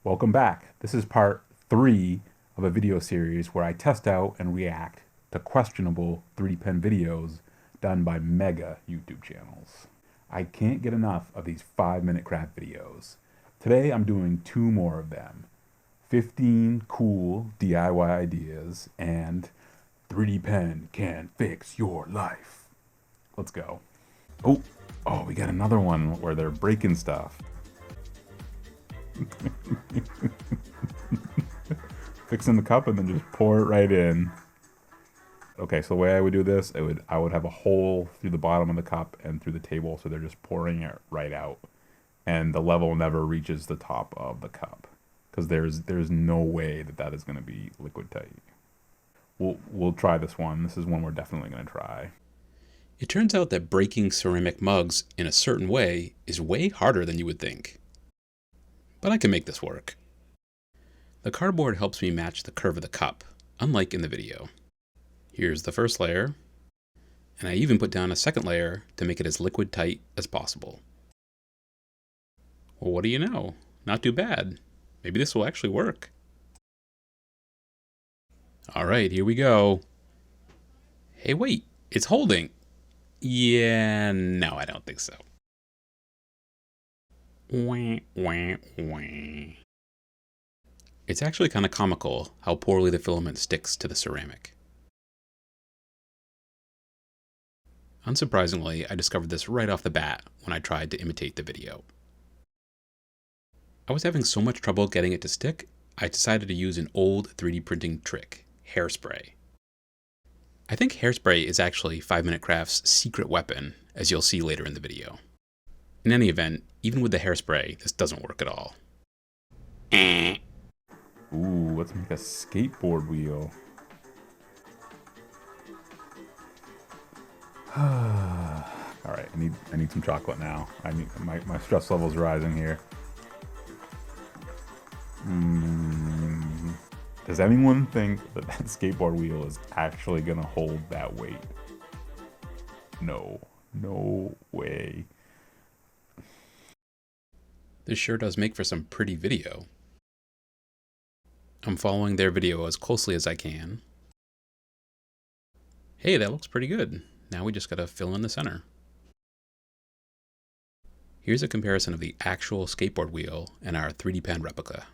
Welcome back. This is part 3 of a video series where I test out and react to questionable 3D pen videos done by mega YouTube channels. I can't get enough of these 5-minute craft videos. Today I'm doing 2 more of them. 15 cool DIY ideas and 3D pen can fix your life. Let's go. Oh, we got another one where they're breaking stuff. Fixing the cup and then just pour it right in. Okay, so the way I would do this, I would have a hole through the bottom of the cup and through the table, so they're just pouring it right out, and the level never reaches the top of the cup because there's no way that is going to be liquid tight. We'll try this one. This is one we're definitely going to try. It turns out that breaking ceramic mugs in a certain way is way harder than you would think. But I can make this work. The cardboard helps me match the curve of the cup, unlike in the video. Here's the first layer, and I even put down a second layer to make it as liquid tight as possible. Well, what do you know? Not too bad. Maybe this will actually work. Alright, here we go. Hey, wait, it's holding. Yeah, no, I don't think so. Wah, wah, wah. It's actually kind of comical how poorly the filament sticks to the ceramic. Unsurprisingly, I discovered this right off the bat when I tried to imitate the video. I was having so much trouble getting it to stick, I decided to use an old 3D printing trick, hairspray. I think hairspray is actually 5-Minute Craft's secret weapon, as you'll see later in the video. In any event, even with the hairspray, this doesn't work at all. Ooh, let's make a skateboard wheel. Alright, I need some chocolate now. My stress level's rising here. Does anyone think that skateboard wheel is actually gonna hold that weight? No way. This sure does make for some pretty video. I'm following their video as closely as I can. Hey, that looks pretty good. Now we just gotta fill in the center. Here's a comparison of the actual skateboard wheel and our 3D pen replica.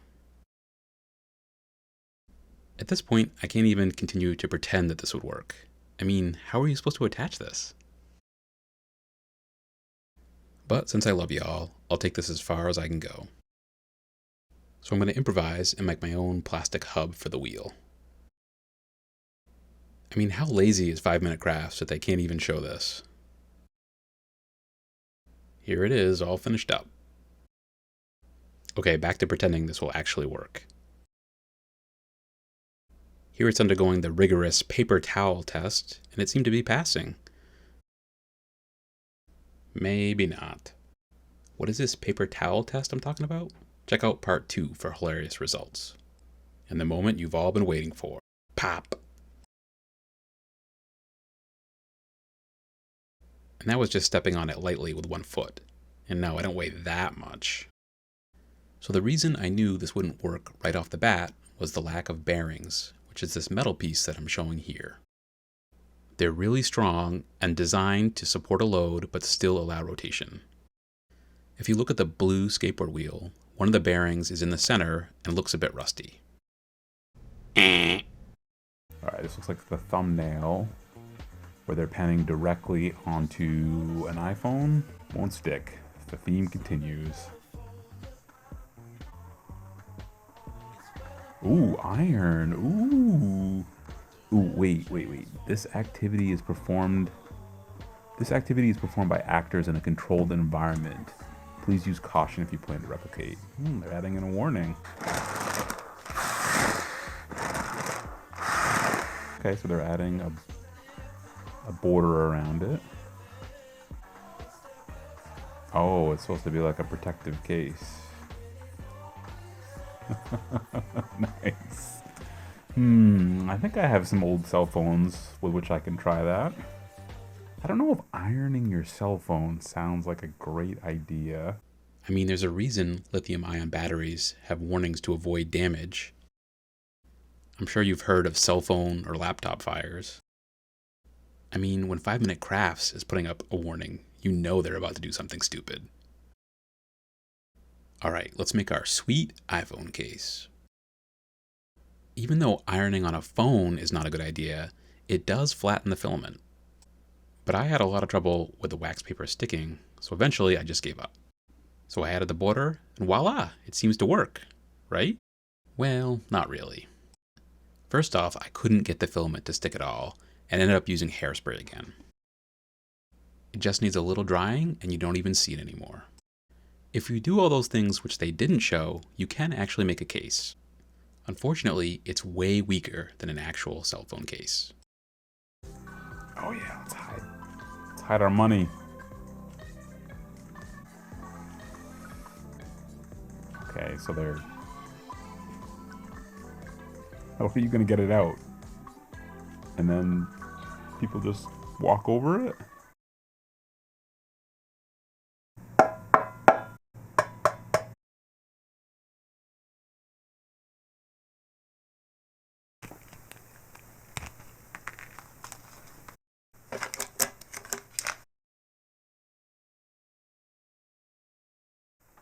At this point, I can't even continue to pretend that this would work. I mean, how are you supposed to attach this? But since I love y'all, I'll take this as far as I can go. So I'm going to improvise and make my own plastic hub for the wheel. I mean, how lazy is 5-Minute Crafts that they can't even show this? Here it is, all finished up. Okay, back to pretending this will actually work. Here it's undergoing the rigorous paper towel test, and it seemed to be passing. Maybe not. What is this paper towel test I'm talking about? Check out part 2 for hilarious results. And the moment you've all been waiting for. Pop! And that was just stepping on it lightly with one foot. And no, I don't weigh that much. So the reason I knew this wouldn't work right off the bat was the lack of bearings, which is this metal piece that I'm showing here. They're really strong and designed to support a load but still allow rotation. If you look at the blue skateboard wheel, one of the bearings is in the center and looks a bit rusty. Alright, this looks like the thumbnail where they're panning directly onto an iPhone. Won't stick. The theme continues. Ooh, iron. Ooh, wait. This activity is performed by actors in a controlled environment. Please use caution if you plan to replicate. They're adding in a warning. Okay, so they're adding a border around it. Oh, it's supposed to be like a protective case. Nice. I think I have some old cell phones with which I can try that. I don't know if ironing your cell phone sounds like a great idea. I mean, there's a reason lithium-ion batteries have warnings to avoid damage. I'm sure you've heard of cell phone or laptop fires. I mean, when 5 Minute Crafts is putting up a warning, you know they're about to do something stupid. Alright, let's make our sweet iPhone case. Even though ironing on a phone is not a good idea, it does flatten the filament. But I had a lot of trouble with the wax paper sticking, so eventually I just gave up. So I added the border, and voila, it seems to work, right? Well, not really. First off, I couldn't get the filament to stick at all, and ended up using hairspray again. It just needs a little drying, and you don't even see it anymore. If you do all those things which they didn't show, you can actually make a case. Unfortunately, it's way weaker than an actual cell phone case. Oh yeah, let's hide our money. Okay, so they're... How are you gonna get it out? And then people just walk over it?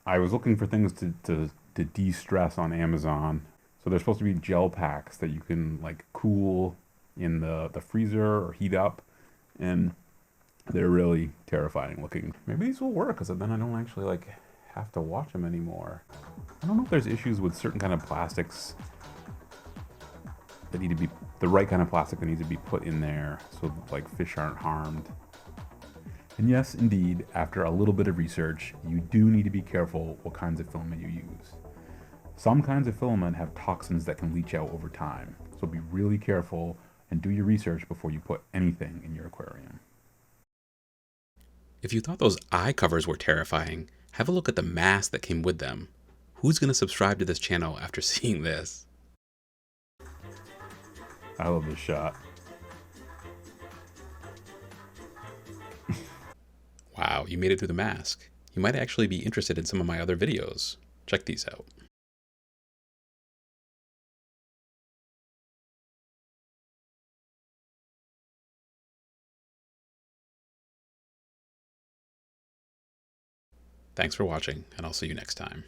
I was looking for things to de-stress on Amazon. So there's supposed to be gel packs that you can like cool in the freezer or heat up. And they're really terrifying looking. Maybe these will work because then I don't actually like have to watch them anymore. I don't know if there's issues with certain kind of plastics that need to be, the right kind of plastic that needs to be put in there so like fish aren't harmed. And yes, indeed, after a little bit of research, you do need to be careful what kinds of filament you use. Some kinds of filament have toxins that can leach out over time, so be really careful and do your research before you put anything in your aquarium. If you thought those eye covers were terrifying, have a look at the mask that came with them. Who's going to subscribe to this channel after seeing this? I love this shot. Wow, you made it through the mask. You might actually be interested in some of my other videos. Check these out. Thanks for watching, and I'll see you next time.